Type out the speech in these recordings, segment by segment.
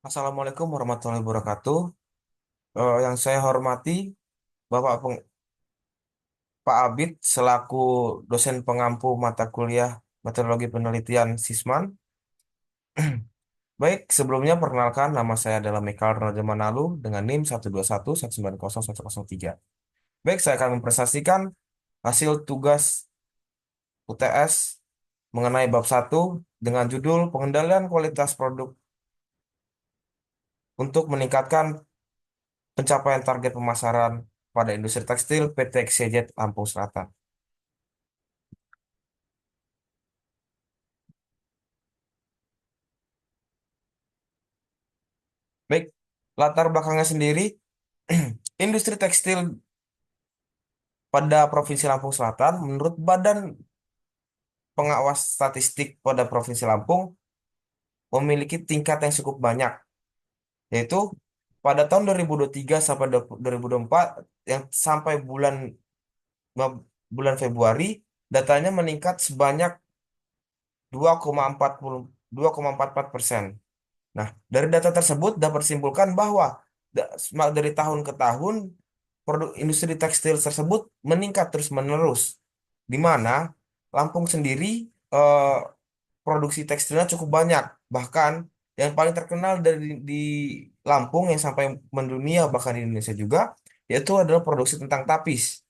Assalamualaikum warahmatullahi wabarakatuh. Yang saya hormati Bapak Pak Abid selaku dosen pengampu mata kuliah Metodologi Penelitian Sisman. Baik, sebelumnya perkenalkan nama saya adalah Mikael Rajamanalu dengan NIM 121190103. Baik, saya akan mempresentasikan hasil tugas UTS mengenai bab 1 dengan judul Pengendalian Kualitas Produk untuk meningkatkan pencapaian target pemasaran pada industri tekstil PT XYZ Lampung Selatan. Baik, latar belakangnya sendiri, industri tekstil pada Provinsi Lampung Selatan, menurut Badan Pengawas Statistik pada Provinsi Lampung, memiliki tingkat yang cukup banyak, yaitu pada tahun 2023 sampai 2024, yang sampai bulan Februari, datanya meningkat sebanyak 2,44%. Nah, dari data tersebut dapat disimpulkan bahwa dari tahun ke tahun produk industri tekstil tersebut meningkat terus-menerus, di mana Lampung sendiri eh, produksi tekstilnya cukup banyak. Bahkan yang paling terkenal di Lampung yang sampai mendunia bahkan di Indonesia juga, yaitu adalah produksi tentang tapis.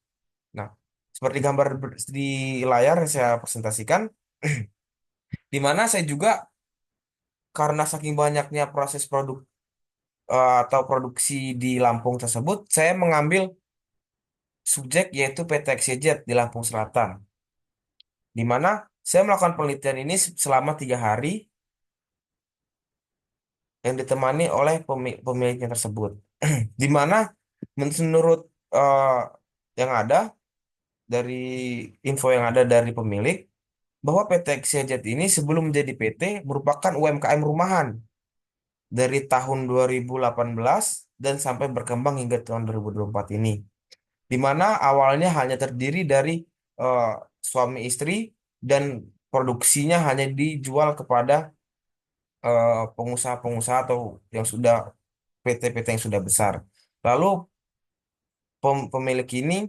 Nah, seperti gambar di layar yang saya presentasikan, di mana saya juga karena saking banyaknya proses atau produksi di Lampung tersebut, saya mengambil subjek yaitu PT XYZ di Lampung Selatan, di mana saya melakukan penelitian ini selama 3 hari yang ditemani oleh pemiliknya tersebut, di mana menurut eh, yang ada dari info yang ada dari pemilik bahwa PT XYZ ini sebelum menjadi PT merupakan UMKM rumahan dari tahun 2018 dan sampai berkembang hingga tahun 2024 ini, di mana awalnya hanya terdiri dari eh, suami istri dan produksinya hanya dijual kepada pengusaha-pengusaha atau yang sudah PT-PT yang sudah besar. Lalu pemilik ini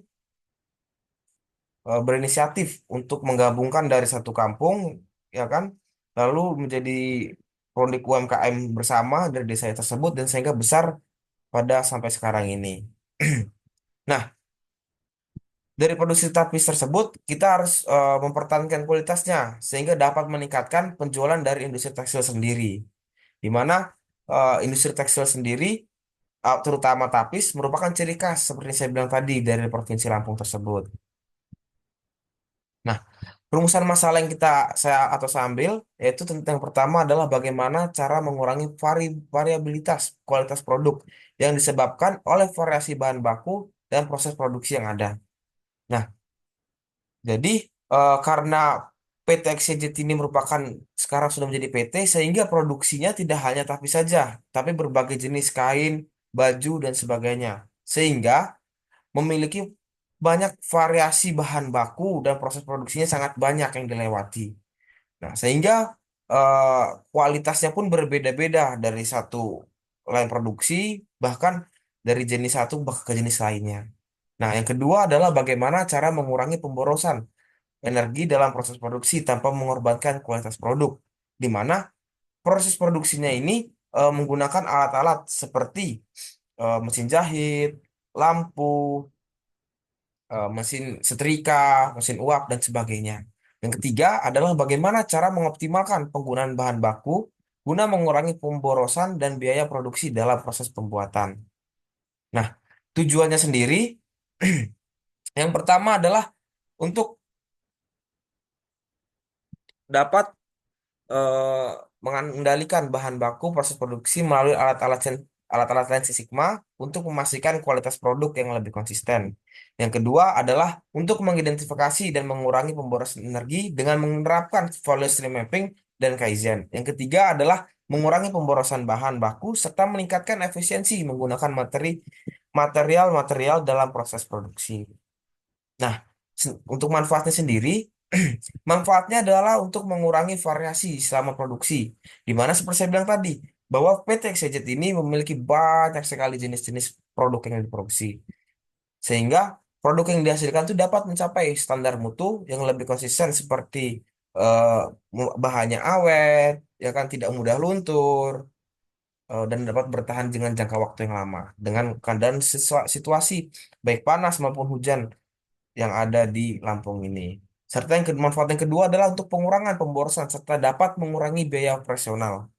berinisiatif untuk menggabungkan dari satu kampung, ya kan, lalu menjadi produk UMKM bersama dari desa tersebut dan sehingga besar pada sampai sekarang ini. Nah, dari produksi tapis tersebut, kita harus mempertahankan kualitasnya sehingga dapat meningkatkan penjualan dari industri tekstil sendiri. Di mana industri tekstil sendiri, terutama tapis, merupakan ciri khas seperti saya bilang tadi dari Provinsi Lampung tersebut. Nah, rumusan masalah yang saya ambil yaitu tentang yang pertama adalah bagaimana cara mengurangi variabilitas kualitas produk yang disebabkan oleh variasi bahan baku dan proses produksi yang ada. Nah, jadi karena PT XYZ ini merupakan sekarang sudah menjadi PT, sehingga produksinya tidak hanya tapi saja, tapi berbagai jenis kain, baju, dan sebagainya. Sehingga memiliki banyak variasi bahan baku dan proses produksinya sangat banyak yang dilewati. Nah, sehingga eh, kualitasnya pun berbeda-beda dari satu lain produksi, bahkan dari jenis satu ke jenis lainnya. Nah, yang kedua adalah bagaimana cara mengurangi pemborosan energi dalam proses produksi tanpa mengorbankan kualitas produk, di mana proses produksinya ini menggunakan alat-alat seperti mesin jahit, lampu, mesin setrika, mesin uap, dan sebagainya. Yang ketiga adalah bagaimana cara mengoptimalkan penggunaan bahan baku guna mengurangi pemborosan dan biaya produksi dalam proses pembuatan. Nah, tujuannya sendiri yang pertama adalah untuk dapat eh, mengendalikan bahan baku proses produksi melalui alat-alat Science Sigma untuk memastikan kualitas produk yang lebih konsisten. Yang kedua adalah untuk mengidentifikasi dan mengurangi pemborosan energi dengan menerapkan value stream mapping dan Kaizen. Yang ketiga adalah mengurangi pemborosan bahan baku serta meningkatkan efisiensi menggunakan material-material dalam proses produksi. Nah, untuk manfaatnya sendiri, manfaatnya adalah untuk mengurangi variasi selama produksi. Di mana seperti saya bilang tadi, bahwa PT XYZ ini memiliki banyak sekali jenis-jenis produk yang diproduksi. Sehingga produk yang dihasilkan itu dapat mencapai standar mutu yang lebih konsisten seperti eh, bahannya awet, ya kan tidak mudah luntur, dan dapat bertahan dengan jangka waktu yang lama dengan keadaan situasi baik panas maupun hujan yang ada di Lampung ini. Serta manfaat yang kedua adalah untuk pengurangan pemborosan serta dapat mengurangi biaya operasional.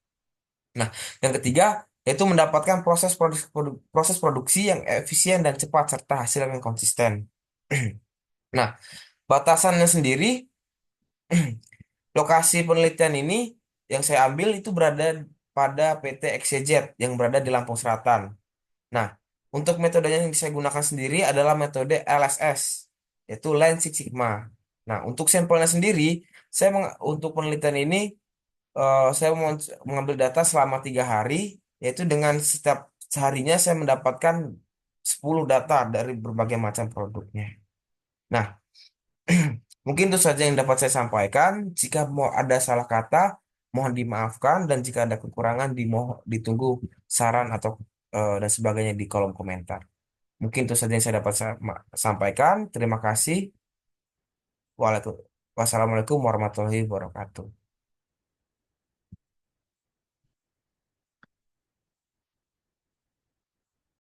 Nah, yang ketiga yaitu mendapatkan proses produksi yang efisien dan cepat serta hasil yang konsisten. Nah, batasannya sendiri, lokasi penelitian ini yang saya ambil itu berada pada PT XYZ yang berada di Lampung Selatan. Nah, untuk metodenya yang saya gunakan sendiri adalah metode LSS, yaitu Lean Six Sigma. Nah, untuk sampelnya sendiri, untuk penelitian ini saya mengambil data selama 3 hari, yaitu dengan setiap seharinya saya mendapatkan 10 data dari berbagai macam produknya. Nah, mungkin itu saja yang dapat saya sampaikan. Jika mau ada salah kata, mohon dimaafkan, dan jika ada kekurangan, ditunggu saran atau dan sebagainya di kolom komentar. Mungkin itu saja yang saya dapat sampaikan. Terima kasih. Wassalamualaikum warahmatullahi wabarakatuh.